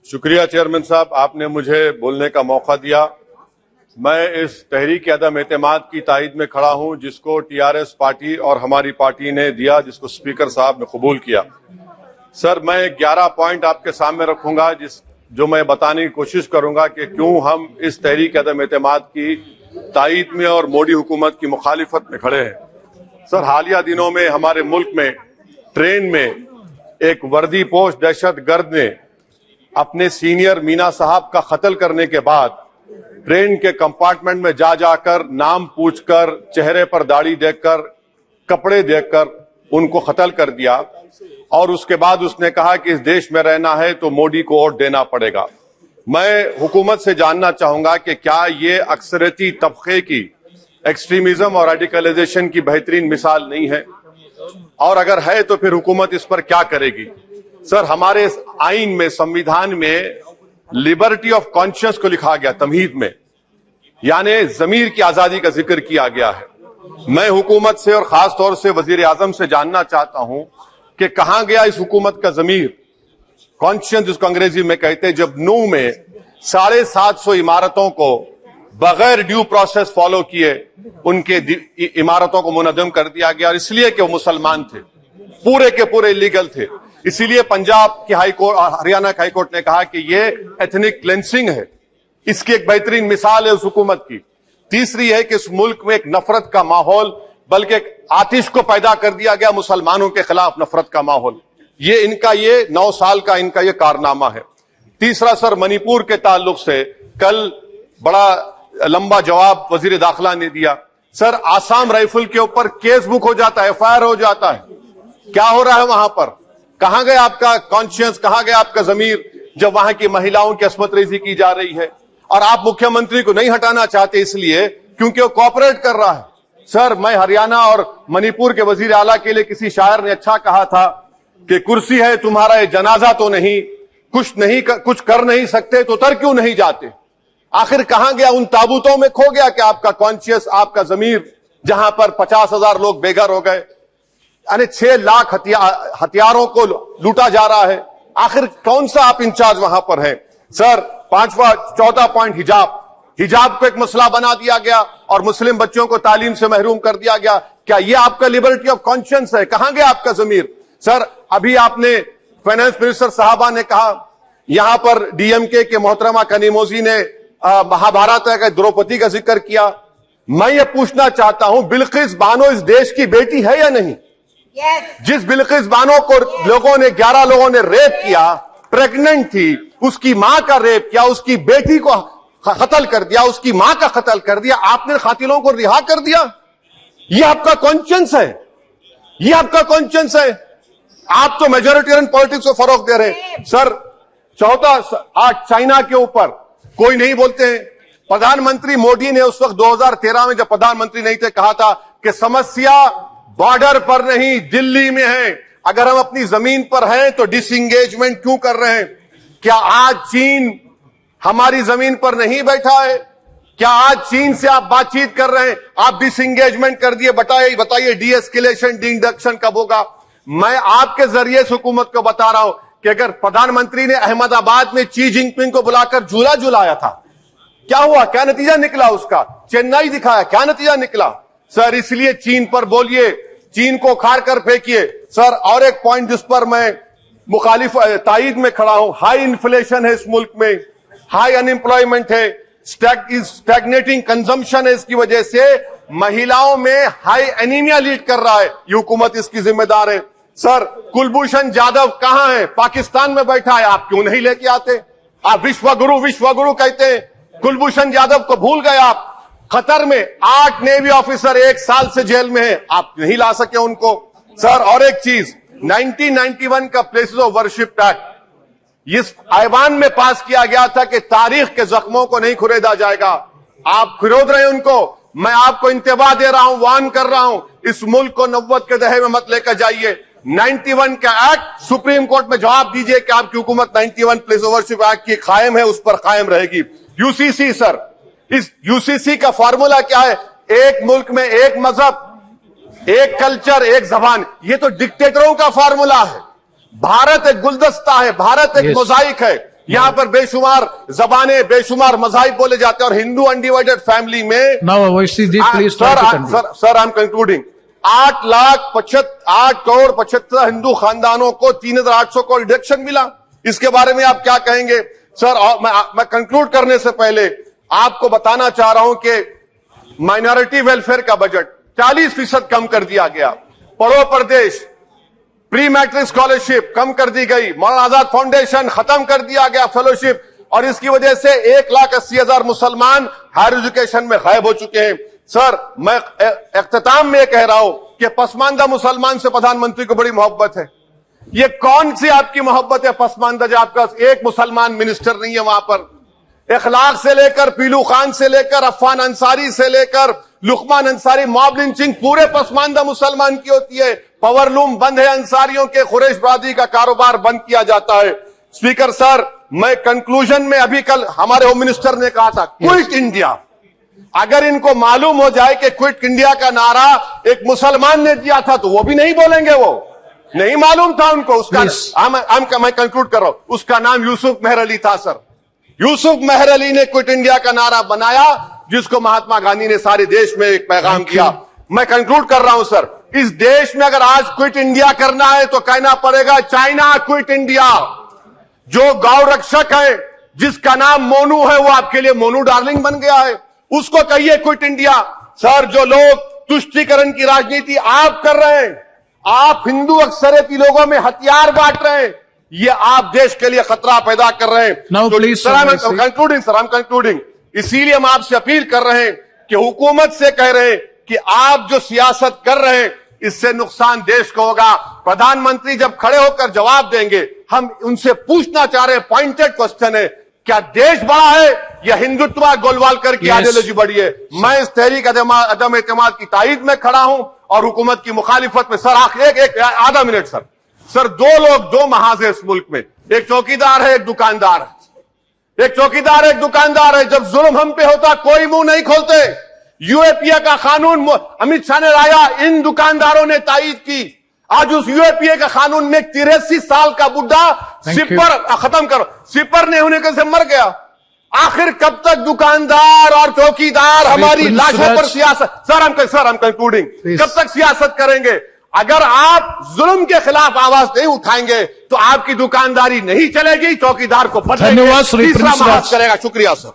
शुक्रिया चेयरमैन साहब, आपने मुझे बोलने का मौका दिया। मैं इस तहरीक अदम एतमाद की तायद में खड़ा हूं जिसको टीआरएस पार्टी और हमारी पार्टी ने दिया, जिसको स्पीकर साहब ने कबूल किया। सर, मैं 11 पॉइंट आपके सामने रखूंगा जो मैं बताने की कोशिश करूंगा कि क्यों हम इस तहरीक अदम एतमाद की तायद में और मोदी हुकूमत की मुखालिफत में खड़े हैं। सर, हालिया दिनों में हमारे मुल्क में ट्रेन में एक वर्दी पोश दहशतगर्द ने अपने सीनियर मीना साहब का कत्ल करने के बाद ट्रेन के कंपार्टमेंट में जाकर नाम पूछकर, चेहरे पर दाढ़ी देखकर, कपड़े देखकर उनको कत्ल कर दिया और उसके बाद उसने कहा कि इस देश में रहना है तो मोदी को वोट देना पड़ेगा। मैं हुकूमत से जानना चाहूंगा कि क्या ये अक्सरियती तबके की एक्सट्रीमिज्म और रेडिकलाइजेशन की बेहतरीन मिसाल नहीं है, और अगर है तो फिर हुकूमत इस पर क्या करेगी? सर, हमारे इस आइन में, संविधान में लिबर्टी ऑफ कॉन्शियस को लिखा गया तमहीद में, यानी जमीर की आजादी का जिक्र किया गया है। मैं हुकूमत से और खास तौर से वजीर आजम से जानना चाहता हूं कि कहां गया इस हुकूमत का जमीर, कॉन्शियस जिसको अंग्रेजी में कहते हैं, जब नूह में 750 इमारतों को बगैर ड्यू प्रोसेस फॉलो किए उनके इमारतों को मुनज़्ज़म कर दिया गया, और इसलिए कि वो मुसलमान थे, पूरे के पूरे इलीगल थे। इसीलिए पंजाब की हाई कोर्ट और हरियाणा की हाई कोर्ट ने कहा कि ये एथनिक क्लेंसिंग है। इसकी एक बेहतरीन मिसाल है उस हुकूमत की। तीसरी है कि इस मुल्क में एक नफरत का माहौल, बल्कि एक आतिश को पैदा कर दिया गया, मुसलमानों के खिलाफ नफरत का माहौल। ये 9 साल का इनका ये कारनामा है। तीसरा सर, मणिपुर के ताल्लुक से कल बड़ा लंबा जवाब वजीर दाखिला ने दिया। सर, आसाम राइफल के ऊपर केस बुक हो जाता है, एफआईआर हो जाता है। क्या हो रहा है वहां पर? कहां गया आपका कॉन्शियस, कहां गया आपका जमीर, जब वहां की महिलाओं की अस्मत रेजी की जा रही है? और आप मुख्यमंत्री को नहीं हटाना चाहते इसलिए क्योंकि वो कोऑपरेट कर रहा है। सर, मैं हरियाणा और मणिपुर के वजीर आला के लिए, किसी शायर ने अच्छा कहा था कि कुर्सी है तुम्हारा ये जनाजा तो नहीं, कुछ कर नहीं सकते तो उतर क्यों नहीं जाते? आखिर कहां गया? उन ताबूतों में खो गया कि आपका कॉन्शियस, आपका जमीर, जहां पर 50,000 लोग बेघर हो गए, यानी 6 लाख हथियारों को लूटा जा रहा है। आखिर कौन सा आप इंचार्ज वहां पर हैं? सर, 14 पॉइंट, हिजाब को एक मसला बना दिया गया और मुस्लिम बच्चों को तालीम से महरूम कर दिया गया। क्या ये आपका लिबर्टी ऑफ कॉन्शियस है? कहां गया आपका जमीर? सर, अभी आपने फाइनेंस मिनिस्टर साहबा ने कहा, यहां पर डीएमके के मोहतरमा कनीमोजी ने महाभारत का द्रौपदी का जिक्र किया। मैं ये पूछना चाहता हूं, बिल्किस बानो इस देश की बेटी है या नहीं? जिस बिल्किस बानो को 11 लोगों ने रेप किया, प्रेग्नेंट थी, उसकी मां का रेप किया, उसकी बेटी को कत्ल कर दिया, उसकी मां का कत्ल कर दिया, आपने कातिलों को रिहा कर दिया। ये आपका कॉन्शियस है? ये आपका कॉन्शियस है? आप तो मेजोरिटेरियन पॉलिटिक्स को फरोग दे रहे हैं। सर, आज चाइना के ऊपर कोई नहीं बोलते हैं। प्रधानमंत्री मोदी ने उस वक्त 2013 में जब प्रधानमंत्री नहीं थे कहा था कि समस्या बॉर्डर पर नहीं, दिल्ली में है। अगर हम अपनी जमीन पर हैं तो डिसएंगेजमेंट क्यों कर रहे हैं? क्या आज चीन हमारी जमीन पर नहीं बैठा है? क्या आज चीन से आप बातचीत कर रहे हैं? आप डिसएंगेजमेंट कर दिए। बताइए डी एस्केलेशन, डी इंडक्शन कब होगा? मैं आपके जरिए से हुकूमत को बता रहा हूं कि अगर प्रधानमंत्री ने अहमदाबाद में शी जिनपिंग को बुलाकर झूला झुलाया था, क्या हुआ? क्या नतीजा निकला उसका? चेन्नई दिखाया, क्या नतीजा निकला? सर, इसलिए चीन पर बोलिए, चीन को उखाड़ कर फेंकिए। सर, और एक पॉइंट जिस पर मैं मुखालिफ तायद में खड़ा हूं, हाई इन्फ्लेशन है इस मुल्क में, हाई अनएम्प्लॉयमेंट है, स्टैग्नेटिंग कंजम्पशन है। इसकी वजह से महिलाओं में हाई एनीमिया लीड कर रहा है। ये हुकूमत इसकी जिम्मेदार है। सर, कुलभूषण जाधव कहां है? पाकिस्तान में बैठा है, आप क्यों नहीं लेके आते? आप विश्वगुरु कहते हैं, कुलभूषण जाधव को भूल गए आप। कतर में 8 नेवी ऑफिसर 1 साल से जेल में है, आप नहीं ला सके उनको। सर, और एक चीज, 1991 का प्लेसेस ऑफ वर्शिप एक्ट इस ऐवान में पास किया गया था कि तारीख के जख्मों को नहीं खुरेदा जाएगा। आप खुरोद रहे हैं उनको। मैं आपको इंतबाह दे रहा हूं, वार्न कर रहा हूं, इस मुल्क को 90 के दहे में मत लेकर जाइए। 91 का एक्ट सुप्रीम कोर्ट में जवाब दीजिए कि आपकी हुकूमत 91 प्लेस ऑफ वर्शिप एक्ट की कायम है, उस पर कायम रहेगी। यूसीसी, सर, इस यूसीसी का फॉर्मूला क्या है? एक मुल्क में एक मजहब, एक कल्चर, एक जबान। ये तो डिक्टेटरों का फॉर्मूला है। भारत एक गुलदस्ता है, भारत एक मोजाइक है। یہاں پر بے شمار زبانیں بے شمار مذاہب بولے جاتے ہیں اور ہندو انڈیوائڈڈ فیملی میں Now, Vaishnavi, please try to conclude. Sir I am concluding 8 crore 75 ہندو خاندانوں کو 3,800 کروڑ ڈیڈکشن ملا. اس کے بارے میں آپ کیا کہیں گے سر؟ میں کنکلوڈ کرنے سے پہلے آپ کو بتانا چاہ رہا ہوں کہ مائنورٹی ویلفیئر کا بجٹ 40% کم کر دیا گیا. پڑھو پردیش پری میٹرک اسکالرشپ کم کر دی گئی. مولانا آزاد فاؤنڈیشن ختم کر دیا گیا فیلوشپ, اور اس کی وجہ سے 1,80,000 مسلمان ہائر ایجوکیشن میں غائب ہو چکے ہیں. سر میں اختتام میں یہ کہہ رہا ہوں کہ پسماندہ مسلمان سے پردھان منتری کو بڑی محبت ہے. یہ کون سی آپ کی محبت ہے پسماندہ جو آپ کا ایک مسلمان منسٹر نہیں ہے وہاں پر؟ اخلاق سے لے کر پیلو خان سے لے کر عفان انصاری سے لے کر لقمان انصاری موب لنچنگ پورے پسماندہ مسلمان کی ہوتی ہے. پاور لوم بند ہے انصاریوں کے, قریش برادری کا کاروبار بند کیا جاتا ہے. اسپیکر سر میں کنکلوژن میں ابھی کل ہمارے ہوم منسٹر نے کہا تھا کوئٹ انڈیا. اگر ان کو معلوم ہو جائے کہ کوئٹ انڈیا کا نعرہ ایک مسلمان نے دیا تھا تو وہ بھی نہیں بولیں گے. وہ نہیں معلوم تھا ان کو. اس کا میں کنکلوڈ کر رہا ہوں, اس کا نام یوسف مہر علی تھا. سر یوسف مہر علی نے کوئٹ انڈیا کا نعرہ بنایا جس کو مہاتما گاندھی نے سارے دیش میں ایک پیغام کیا. میں کنکلوڈ کر رہا ہوں سر, اس دیش میں اگر آج کوئٹ انڈیا کرنا ہے تو کہنا پڑے گا چائنا کوئٹ انڈیا. جو گاؤ رکشک ہے جس کا نام مونو ہے وہ آپ کے لیے مونو ڈارلنگ بن گیا ہے, اس کو کہیے کوئٹ انڈیا. سر جو لوگ تشتیکرن کی راجنیتی آپ کر رہے ہیں, آپ ہندو اکثریتی لوگوں میں ہتھیار بانٹ رہے ہیں, یہ آپ دیش کے لیے خطرہ پیدا کر رہے ہیں. Now, please, کنکلوڈنگ اسی لیے ہم آپ سے اپیل کر رہے ہیں کہ حکومت سے کہہ رہے ہیں کہ آپ جو سیاست کر رہے ہیں اس سے نقصان دیش کو ہوگا. پردھان منتری جب کھڑے ہو کر جواب دیں گے ہم ان سے پوچھنا چاہ رہے ہیں, پوائنٹڈ کوسچن ہے, کیا دیش بڑا ہے یا ہندوتوا گولوالکر کی آئیڈیالوجی بڑی ہے؟ میں اس تحریک عدم اعتماد کی تائید میں کھڑا ہوں اور حکومت کی مخالفت میں. سر ایک آدھا منٹ سر دو لوگ دو محاذ ہیں اس ملک میں, ایک چوکیدار ہے ایک دکاندار ہے. ایک چوکیدار ایک دکاندار ہے. جب ظلم ہم پہ ہوتا کوئی منہ نہیں کھولتے. یو اے پی اے کا قانون امت شاہ نے لایا, ان دکانداروں نے تائید کی. آج اس یو اے پی اے کا قانون میں 83 سال کا بڈھا سپر نہیں ہونے کے سے مر گیا. آخر کب تک دکاندار اور چوکیدار ہماری لاشوں پر سیاست؟ سر ہم کنکلوڈنگ, کب تک سیاست کریں گے؟ اگر آپ ظلم کے خلاف آواز نہیں اٹھائیں گے تو آپ کی دکانداری نہیں چلے گی, چوکیدار کو بدلیں گے, تیسرا محاذ کرے گا. شکریہ سر.